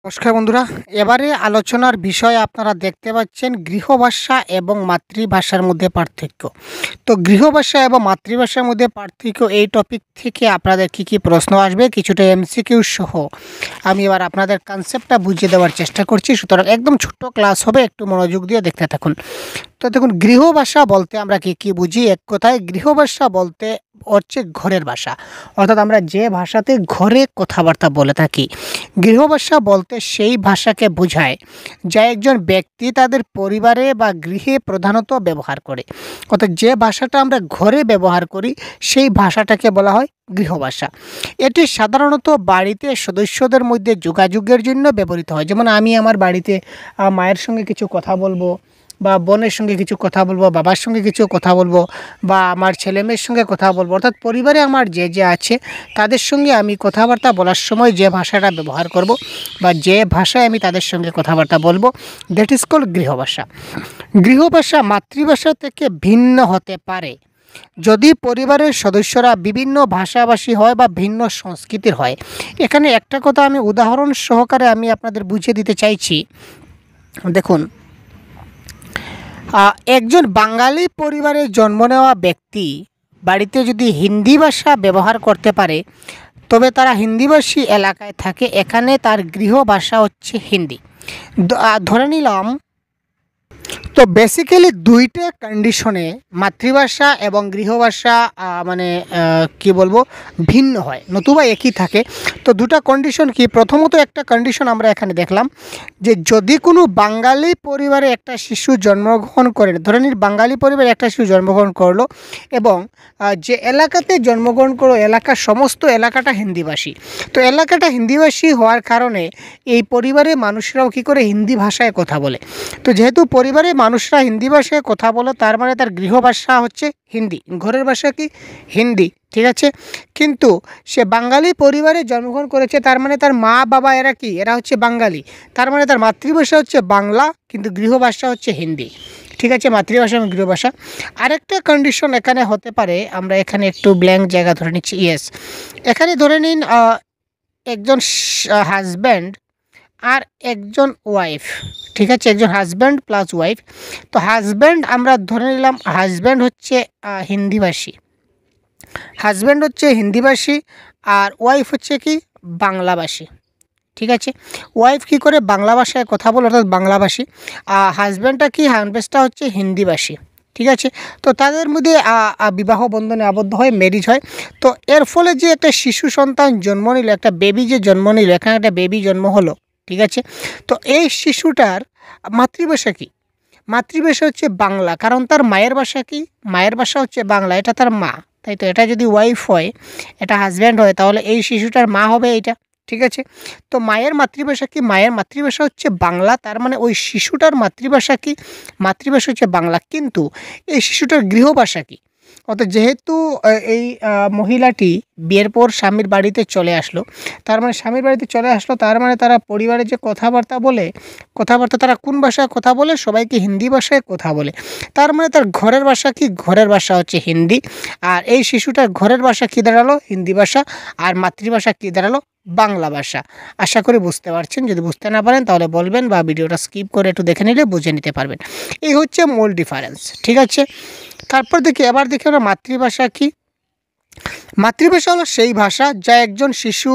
নমস্কার বন্ধুরা, এবারে আলোচনার বিষয় আপনারা দেখতে পাচ্ছেন গৃহভাষা এবং মাতৃভাষার মধ্যে পার্থক্য। তো গৃহভাষা এবং মাতৃভাষার মধ্যে পার্থক্য এই টপিক থেকে আপনাদের কি প্রশ্ন আসবে কিছুটা এমসিকিউ সহ আমি এবার আপনাদের কনসেপ্টটা বুঝিয়ে দেওয়ার চেষ্টা করছি। সুতরাং একদম ছোট্ট ক্লাস হবে, একটু মনোযোগ দিয়ে দেখতে থাকুন। তো দেখুন, গৃহভাষা বলতে আমরা কি বুঝি? এক কথায় গৃহভাষা বলতে হচ্ছে ঘরের ভাষা, অর্থাৎ আমরা যে ভাষাতে ঘরে কথাবার্তা বলে থাকি। গৃহভাষা বলতে সেই ভাষাকে বোঝায় যা একজন ব্যক্তি তাদের পরিবারে বা গৃহে প্রধানত ব্যবহার করে। অর্থাৎ যে ভাষাটা আমরা ঘরে ব্যবহার করি সেই ভাষাটাকে বলা হয় গৃহভাষা। এটি সাধারণত বাড়িতে সদস্যদের মধ্যে যোগাযোগের জন্য ব্যবহৃত হয়। যেমন আমি আমার বাড়িতে মায়ের সঙ্গে কিছু কথা বলবো, বা বোনের সঙ্গে কিছু কথা বলবো, বাবার সঙ্গে কিছু কথা বলবো, বা আমার ছেলেমেয়ের সঙ্গে কথা বলবো, অর্থাৎ পরিবারে আমার যে আছে তাদের সঙ্গে আমি কথাবার্তা বলার সময় যে ভাষাটা ব্যবহার করব বা যে ভাষায় আমি তাদের সঙ্গে কথাবার্তা বলবো, দ্যাট ইজ কল্ড গৃহভাষা। গৃহভাষা মাতৃভাষা থেকে ভিন্ন হতে পারে যদি পরিবারের সদস্যরা বিভিন্ন ভাষাভাষী হয় বা ভিন্ন সংস্কৃতির হয়। এখানে একটা কথা আমি উদাহরণ সহকারে আমি আপনাদের বুঝিয়ে দিতে চাইছি। দেখুন, একজন বাঙালি পরিবারে জন্ম নেওয়া ব্যক্তি বাড়িতে যদি হিন্দি ভাষা ব্যবহার করতে পারে, তবে তারা হিন্দিভাষী এলাকায় থাকে, এখানে তার গৃহভাষা হচ্ছে হিন্দি। ধরে নিলাম, তো বেসিক্যালি দুইটা কন্ডিশনে মাতৃভাষা এবং গৃহভাষা কি বলবো, ভিন্ন হয়, নতুবা একই থাকে। তো দুটা কন্ডিশন কি? প্রথমত একটা কন্ডিশন আমরা এখানে দেখলাম যে যদি কোনো বাঙালি পরিবারে একটা শিশু জন্মগ্রহণ করে, ধরে নিন বাঙালি পরিবারে একটা শিশু জন্মগ্রহণ করলো এবং যে এলাকাতে জন্মগ্রহণ করলো এলাকার সমস্ত এলাকাটা হিন্দিভাষী। তো এলাকাটা হিন্দিভাষী হওয়ার কারণে এই পরিবারের মানুষরাও কী করে হিন্দি ভাষায় কথা বলে। তো যেহেতু পরিবারের মানুষরা হিন্দি ভাষায় কথা বলে, তার মানে তার গৃহভাষা হচ্ছে হিন্দি, ঘরের ভাষা কি হিন্দি, ঠিক আছে। কিন্তু সে বাঙালি পরিবারে জন্মগ্রহণ করেছে, তার মানে তার মা বাবা এরা কি, এরা হচ্ছে বাঙালি, তার মানে তার মাতৃভাষা হচ্ছে বাংলা কিন্তু গৃহভাষা হচ্ছে হিন্দি, ঠিক আছে। মাতৃভাষা এবং গৃহভাষা। আরেকটা কন্ডিশন এখানে হতে পারে, আমরা এখানে একটু ব্ল্যাঙ্ক জায়গা ধরে নিচ্ছি, ইয়েস। এখানে ধরে নিন একজন হাজব্যান্ড আর একজন ওয়াইফ, ঠিক আছে, একজন হাজব্যান্ড প্লাস ওয়াইফ। তো হাজব্যান্ড আমরা ধরে নিলাম হাজব্যান্ড হচ্ছে হিন্দিভাষী, হাজব্যান্ড হচ্ছে হিন্দিভাষী আর ওয়াইফ হচ্ছে কি বাংলাভাষী, ঠিক আছে। ওয়াইফ কী করে বাংলা ভাষায় কথা বলে, অর্থাৎ বাংলাভাষী। হাজব্যান্ডটা কি, হাজব্যান্ডটা হচ্ছে হিন্দিভাষী, ঠিক আছে। তো তাদের মধ্যে বিবাহ বন্ধনে আবদ্ধ হয়, ম্যারিজ হয়। তো এর ফলে যে একটা শিশু সন্তান জন্ম নিল, একটা বেবি যে জন্ম নিল, এখানে একটা বেবি জন্ম হলো, ঠিক আছে। তো এই শিশুটার মাতৃভাষা কি? মাতৃভাষা হচ্ছে বাংলা, কারণ তার মায়ের ভাষা কি, মায়ের ভাষা হচ্ছে বাংলা, এটা তার মা, তাই তো। এটা যদি ওয়াইফ হয়, এটা হাজব্যান্ড হয়, তাহলে এই শিশুটার মা হবে এইটা, ঠিক আছে। তো মায়ের মাতৃভাষা কি, মায়ের মাতৃভাষা হচ্ছে বাংলা, তার মানে ওই শিশুটার মাতৃভাষা কি, মাতৃভাষা হচ্ছে বাংলা। কিন্তু এই শিশুটার গৃহভাষা কি? অর্থাৎ যেহেতু এই মহিলাটি বিয়ের পর স্বামীর বাড়িতে চলে আসলো, তার মানে স্বামীর বাড়িতে চলে আসলো, তার মানে তারা পরিবারে যে কথাবার্তা বলে, কথাবার্তা তারা কোন ভাষায় কথা বলে? সবাইকে হিন্দি ভাষায় কথা বলে। তার মানে তার ঘরের ভাষা কি, ঘরের ভাষা হচ্ছে হিন্দি। আর এই শিশুটার ঘরের ভাষা কী দাঁড়ালো? হিন্দি ভাষা। আর মাতৃভাষা কী দাঁড়ালো? বাংলা ভাষা। আশা করি বুঝতে পারছেন। যদি বুঝতে না পারেন তাহলে বলবেন, বা ভিডিওটা স্কিপ করে একটু দেখে নিলে বুঝে নিতে পারবেন। এই হচ্ছে মূল ডিফারেন্স, ঠিক আছে। তারপর এবার দেখি আমরা মাতৃভাষা কি। মাতৃভাষা হলো সেই ভাষা যা একজন শিশু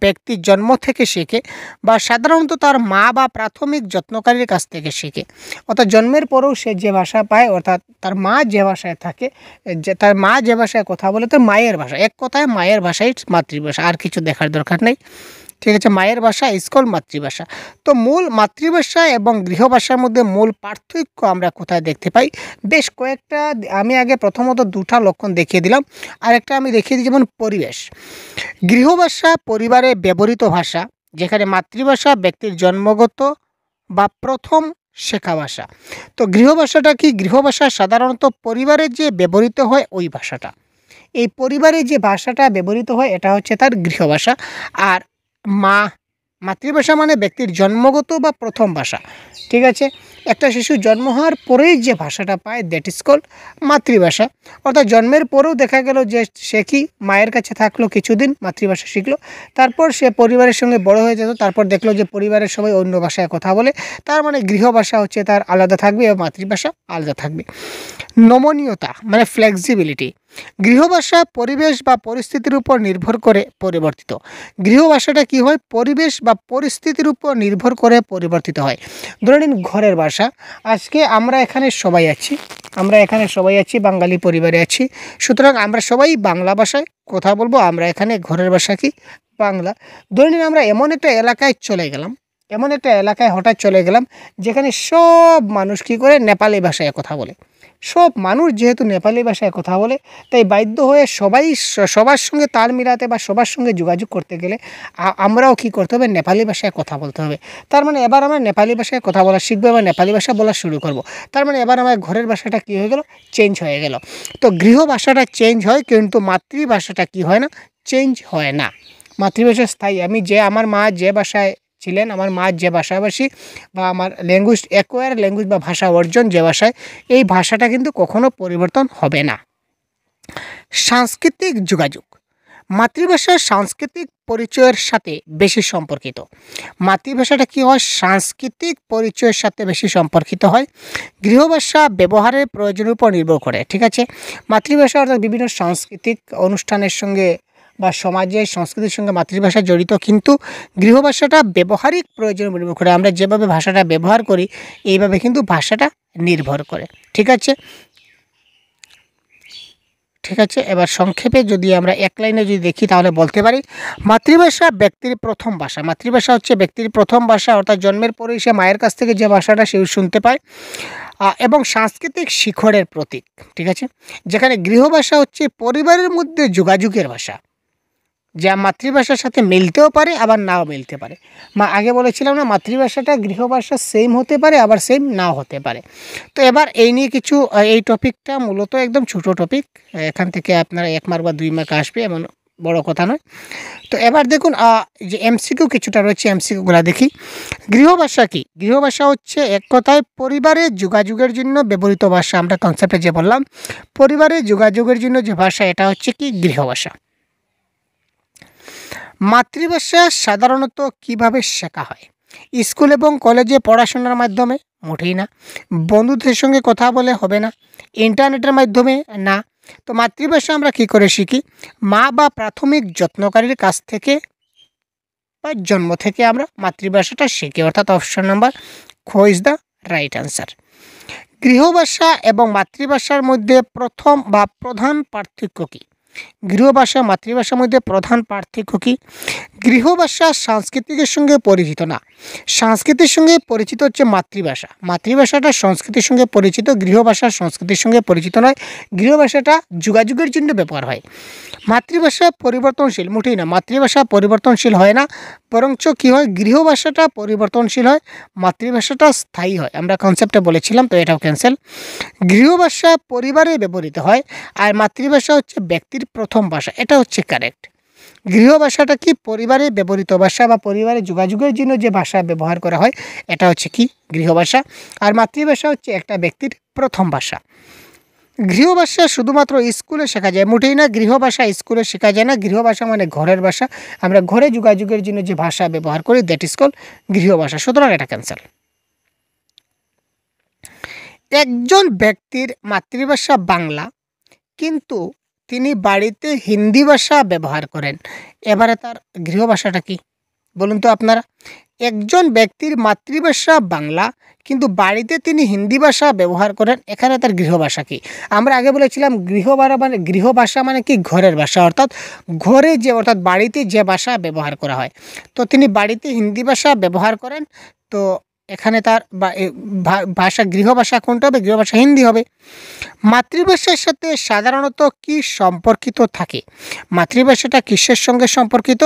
ব্যক্তির জন্ম থেকে শেখে, বা সাধারণত তার মা বা প্রাথমিক যত্নকারীর কাছ থেকে শেখে। অর্থাৎ জন্মের পরেও সে যে ভাষা পায়, অর্থাৎ তার মা যে ভাষায় থাকে, যে তার মা যে ভাষায় কথা বলে, তো মায়ের ভাষা, এক কথায় মায়ের ভাষাই মাতৃভাষা, আর কিছু দেখার দরকার নেই, ঠিক আছে। মায়ের ভাষা স্কুল মাতৃভাষা। তো মূল মাতৃভাষা এবং গৃহভাষার মধ্যে মূল পার্থক্য আমরা কোথায় দেখতে পাই? বেশ কয়েকটা আমি আগে প্রথমত দুটা লক্ষণ দেখিয়ে দিলাম, আরেকটা আমি দেখিয়ে দিই। যেমন পরিবেশ। গৃহভাষা পরিবারে ব্যবহৃত ভাষা, যেখানে মাতৃভাষা ব্যক্তির জন্মগত বা প্রথম শেখা ভাষা। তো গৃহভাষাটা কি? গৃহভাষা সাধারণত পরিবারে যে ব্যবহৃত হয় ওই ভাষাটা, এই পরিবারে যে ভাষাটা ব্যবহৃত হয় এটা হচ্ছে তার গৃহভাষা। আর মাতৃভাষা মানে ব্যক্তির জন্মগত বা প্রথম ভাষা, ঠিক আছে। একটা শিশু জন্ম হওয়ার পরেই যে ভাষাটা পায় দ্যাট ইজ কল্ড মাতৃভাষা। অর্থাৎ জন্মের পরেও দেখা গেল যে সে কি মায়ের কাছে থাকলো কিছুদিন, মাতৃভাষা শিখলো, তারপর সে পরিবারের সঙ্গে বড় হয়ে যেত, তারপর দেখলো যে পরিবারের সবাই অন্য ভাষায় কথা বলে, তার মানে গৃহভাষা হচ্ছে তার আলাদা থাকবে এবং মাতৃভাষা আলাদা থাকবে। নমনীয়তা মানে ফ্লেক্সিবিলিটি, গৃহভাষা পরিবেশ বা পরিস্থিতির উপর নির্ভর করে পরিবর্তিত। গৃহভাষাটা কি হয়, পরিবেশ বা পরিস্থিতির উপর নির্ভর করে পরিবর্তিত হয়। ধরে নিন ঘরের ভাষা, আজকে আমরা এখানে সবাই আছি, বাঙালি পরিবারে আছি, সুতরাং আমরা সবাই বাংলা ভাষায় কথা বলবো, আমরা এখানে ঘরের ভাষা কি বাংলা। ধরে নিন আমরা এমন একটা এলাকায় হঠাৎ চলে গেলাম যেখানে সব মানুষ কী করে নেপালি ভাষায় কথা বলে। সব মানুষ যেহেতু নেপালি ভাষায় কথা বলে, তাই বাধ্য হয়ে সবার সঙ্গে তাল মিলাতে বা সবার সঙ্গে যোগাযোগ করতে গেলে আমরাও কী করতে হবে, নেপালি ভাষায় কথা বলতে হবে। তার মানে এবার আমরা নেপালি ভাষায় কথা বলা শিখবো এবং নেপালি ভাষা বলা শুরু করব। তার মানে এবার আমার ঘরের ভাষাটা কী হয়ে গেল, চেঞ্জ হয়ে গেল। তো গৃহ ভাষাটা চেঞ্জ হয়, কিন্তু মাতৃভাষাটা কি হয় না, চেঞ্জ হয় না। মাতৃভাষা স্থায়ী। আমার মা যে ভাষায় ছিলেন, আমার মা যে ভাষাভাষী বা আমার অ্যাকোয়ার ল্যাঙ্গুয়েজ বা ভাষা অর্জন যে ভাষায়, এই ভাষাটা কিন্তু কখনো পরিবর্তন হবে না। সাংস্কৃতিক যোগাযোগ, মাতৃভাষা সাংস্কৃতিক পরিচয়ের সাথে বেশি সম্পর্কিত। মাতৃভাষাটা কী হয়, সাংস্কৃতিক পরিচয়ের সাথে বেশি সম্পর্কিত হয়। গৃহভাষা ব্যবহারের প্রয়োজনের উপর নির্ভর করে, ঠিক আছে। মাতৃভাষা অর্থাৎ বিভিন্ন সাংস্কৃতিক অনুষ্ঠানের সঙ্গে বা সমাজের সংস্কৃতির সঙ্গে মাতৃভাষা জড়িত, কিন্তু গৃহভাষাটা ব্যবহারিক প্রয়োজনে নির্ভর করে। আমরা যেভাবে ভাষাটা ব্যবহার করি এইভাবে কিন্তু ভাষাটা নির্ভর করে, ঠিক আছে। এবার সংক্ষেপে যদি আমরা এক লাইনে যদি দেখি তাহলে বলতে পারি মাতৃভাষা ব্যক্তির প্রথম ভাষা। মাতৃভাষা হচ্ছে ব্যক্তির প্রথম ভাষা, অর্থাৎ জন্মের পরেই সে মায়ের কাছ থেকে যে ভাষাটা সে শুনতে পায়, এবং সাংস্কৃতিক শিখরের প্রতীক, ঠিক আছে। যেখানে গৃহভাষা হচ্ছে পরিবারের মধ্যে যোগাযোগের ভাষা, যা মাতৃভাষার সাথে মিলতেও পারে আবার নাও মিলতে পারে। আগে বলেছিলাম না, মাতৃভাষাটা গৃহভাষা সেম হতে পারে আবার সেম নাও হতে পারে। তো এবার এই নিয়ে কিছু, এই টপিকটা মূলত একদম ছোটো টপিক, এখান থেকে আপনারা 1 মার্ক বা 2 মার্ক আসবে, এমন বড় কথা নয়। তো এবার দেখুন যে এমসিকিউ কিছুটা রয়েছে, এমসিকিউগুলো দেখি। গৃহভাষা কি? গৃহভাষা হচ্ছে এক কথায় পরিবারের যোগাযোগের জন্য ব্যবহৃত ভাষা। আমরা কনসেপ্টে যে বললাম পরিবারের যোগাযোগের জন্য যে ভাষা, এটা হচ্ছে কি গৃহভাষা। মাতৃভাষা সাধারণত কিভাবে শেখা হয়? স্কুল এবং কলেজে পড়াশোনার মাধ্যমে? মোটেই না। বন্ধুদের সঙ্গে কথা বলে হবে না। ইন্টারনেটের মাধ্যমে? না। তো মাতৃভাষা আমরা কি করে শিখি? মা বা প্রাথমিক যত্নকারীর কাছ থেকে বা জন্ম থেকে আমরা মাতৃভাষাটা শিখি, অর্থাৎ অপশন নাম্বার খ ইজ দ্য রাইট অ্যান্সার। গৃহভাষা এবং মাতৃভাষার মধ্যে প্রথম বা প্রধান পার্থক্য কী? গৃহভাষা মাতৃভাষার মধ্যে প্রধান পার্থক্য কী? গৃহভাষা সংস্কৃতির সঙ্গে পরিচিত না। সংস্কৃতির সঙ্গে পরিচিত হচ্ছে মাতৃভাষা। মাতৃভাষাটা সংস্কৃতির সঙ্গে পরিচিত, গৃহভাষা সংস্কৃতির সঙ্গে পরিচিত নয়। গৃহভাষাটা যোগাযোগের জন্য ব্যবহার হয়। মাতৃভাষা পরিবর্তনশীল? মোটেই না, মাতৃভাষা পরিবর্তনশীল হয় না, বরঞ্চ কী হয়, গৃহভাষাটা পরিবর্তনশীল হয়, মাতৃভাষাটা স্থায়ী হয়। আমরা কনসেপ্টে বলেছিলাম, তো এটাও ক্যান্সেল। গৃহভাষা পরিবারে ব্যবহৃত হয় আর মাতৃভাষা হচ্ছে ব্যক্তির প্রথম ভাষা, এটা হচ্ছে কারেক্ট। গৃহভাষাটা কি পরিবারে ব্যবহৃত ভাষা বা পরিবারে যোগাযোগের জন্য যে ভাষা ব্যবহার করা হয়, এটা হচ্ছে কি গৃহভাষা। আর মাতৃভাষা হচ্ছে একটা ব্যক্তির প্রথম ভাষা। গৃহভাষা শুধুমাত্র স্কুলে শেখা যায়? মোটেই না, গৃহভাষা স্কুলে শেখা যায় না। গৃহভাষা মানে ঘরের ভাষা, আমরা ঘরে যোগাযোগের জন্য যে ভাষা ব্যবহার করি দ্যাট ইজ কল্ড গৃহভাষা, সুতরাং এটা ক্যান্সেল। একজন ব্যক্তির মাতৃভাষা বাংলা, কিন্তু তিনি বাড়িতে হিন্দি ভাষা ব্যবহার করেন, এবারে তার গৃহভাষাটা কি বলুন তো আপনারা? একজন ব্যক্তির মাতৃভাষা বাংলা, কিন্তু বাড়িতে তিনি হিন্দি ভাষা ব্যবহার করেন, এখানে তার গৃহভাষা কি? আমরা আগে বলেছিলাম গৃহভাষা মানে কি ঘরের ভাষা, অর্থাৎ অর্থাৎ বাড়িতে যে ভাষা ব্যবহার করা হয়। তো তিনি বাড়িতে হিন্দি ভাষা ব্যবহার করেন, তো এখানে তার ভাষা গৃহভাষা কোনটা হবে? গৃহভাষা হিন্দি হবে। মাতৃভাষার সাথে সাধারণত কি সম্পর্কিত থাকে? মাতৃভাষাটা কিসের সঙ্গে সম্পর্কিত?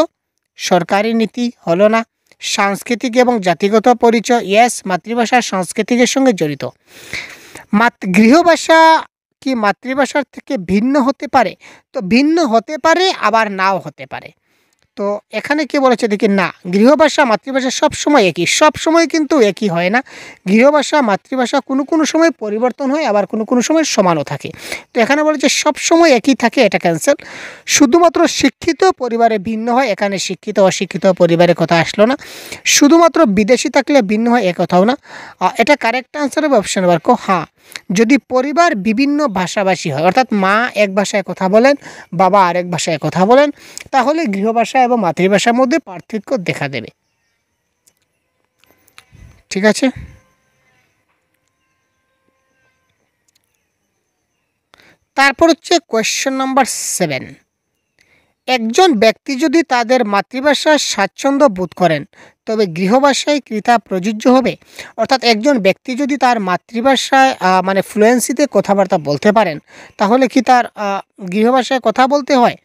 সরকারি নীতি হলো না। সাংস্কৃতিক এবং জাতিগত পরিচয়? ইয়েস, মাতৃভাষা সংস্কৃতিকের সঙ্গে জড়িত। গৃহভাষা কি মাতৃভাষার থেকে ভিন্ন হতে পারে? তো ভিন্ন হতে পারে আবার নাও হতে পারে। তো এখানে কি বলেছে দেখি, না গৃহভাষা মাতৃভাষা সব সময় একই, সব সময় কিন্তু একই হয় না। গৃহভাষা মাতৃভাষা কোনো কোনো সময় পরিবর্তন হয়, আবার কোনো কোনো সময় সমানও থাকে। তো এখানে বলেছে সব সময় একই থাকে, এটা ক্যান্সেল। শুধুমাত্র শিক্ষিত পরিবারে ভিন্ন হয়, এখানে শিক্ষিত অশিক্ষিত পরিবারের কথা আসলো না। শুধুমাত্র বিদেশি থাকলে ভিন্ন হয়, এ কথাও না। এটা কারেক্ট আনসার হবে অপশন নাম্বার ক। হ্যাঁ, যদি পরিবার বিভিন্ন ভাষাভাষী হয়, অর্থাৎ মা এক ভাষায় কথা বলেন, বাবা আরেক ভাষায় কথা বলেন, তাহলে গৃহভাষা এবং মাতৃভাষার মধ্যে পার্থক্য দেখা দেবে। ঠিক আছে, তারপর হচ্ছে কোয়েশ্চেন নাম্বার 7। একজন ব্যক্তি যদি তাদের মাতৃভাষায় স্বাচ্ছন্দ্য বোধ করেন, তবে গৃহভাষায় ক্রিয়া প্রযোজ্য হবে। অর্থাৎ একজন ব্যক্তি যদি তার মাতৃভাষায় মানে ফ্লুয়েন্সিতে কথাবার্তা বলতে পারেন, তাহলে কি তার গৃহভাষায় কথা বলতে হয়?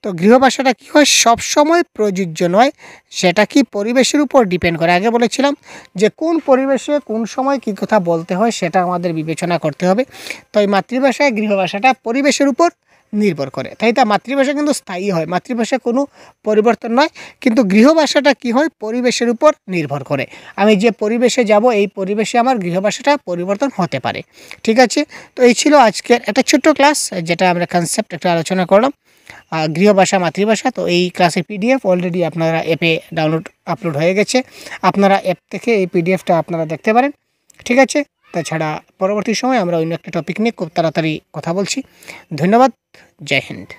তো গৃহভাষাটা কী হয়, সবসময় প্রযোজ্য নয়, সেটা কি পরিবেশের উপর ডিপেন্ড করে। আগে বলেছিলাম যে কোন পরিবেশে কোন সময় কী কথা বলতে হয় সেটা আমাদের বিবেচনা করতে হবে। তো এই মাতৃভাষায় গৃহভাষাটা পরিবেশের উপর নির্ভর করে, তাই তা মাতৃভাষা কিন্তু স্থায়ী হয়, মাতৃভাষা কোনো পরিবর্তন নয়। কিন্তু গৃহভাষাটা কি হয়, পরিবেশের উপর নির্ভর করে। আমি যে পরিবেশে যাব, এই পরিবেশে আমার গৃহভাষাটা পরিবর্তন হতে পারে। ঠিক আছে, তো এই ছিল আজকের একটা ছোট্ট ক্লাস, যেটা আমরা কনসেপ্ট একটা আলোচনা করলাম, গৃহভাষা মাতৃভাষা। তো এই ক্লাসের পিডিএফ অলরেডি আপনারা অ্যাপে আপলোড হয়ে গেছে, আপনারা অ্যাপ থেকে এই পিডিএফটা আপনারা দেখতে পারেন। ঠিক আছে, তাছাড়া পরবর্তী সময় আমরা অন্য একটা টপিক নিয়ে খুব তাড়াতাড়ি কথা বলছি। ধন্যবাদ, জয় হিন্দ।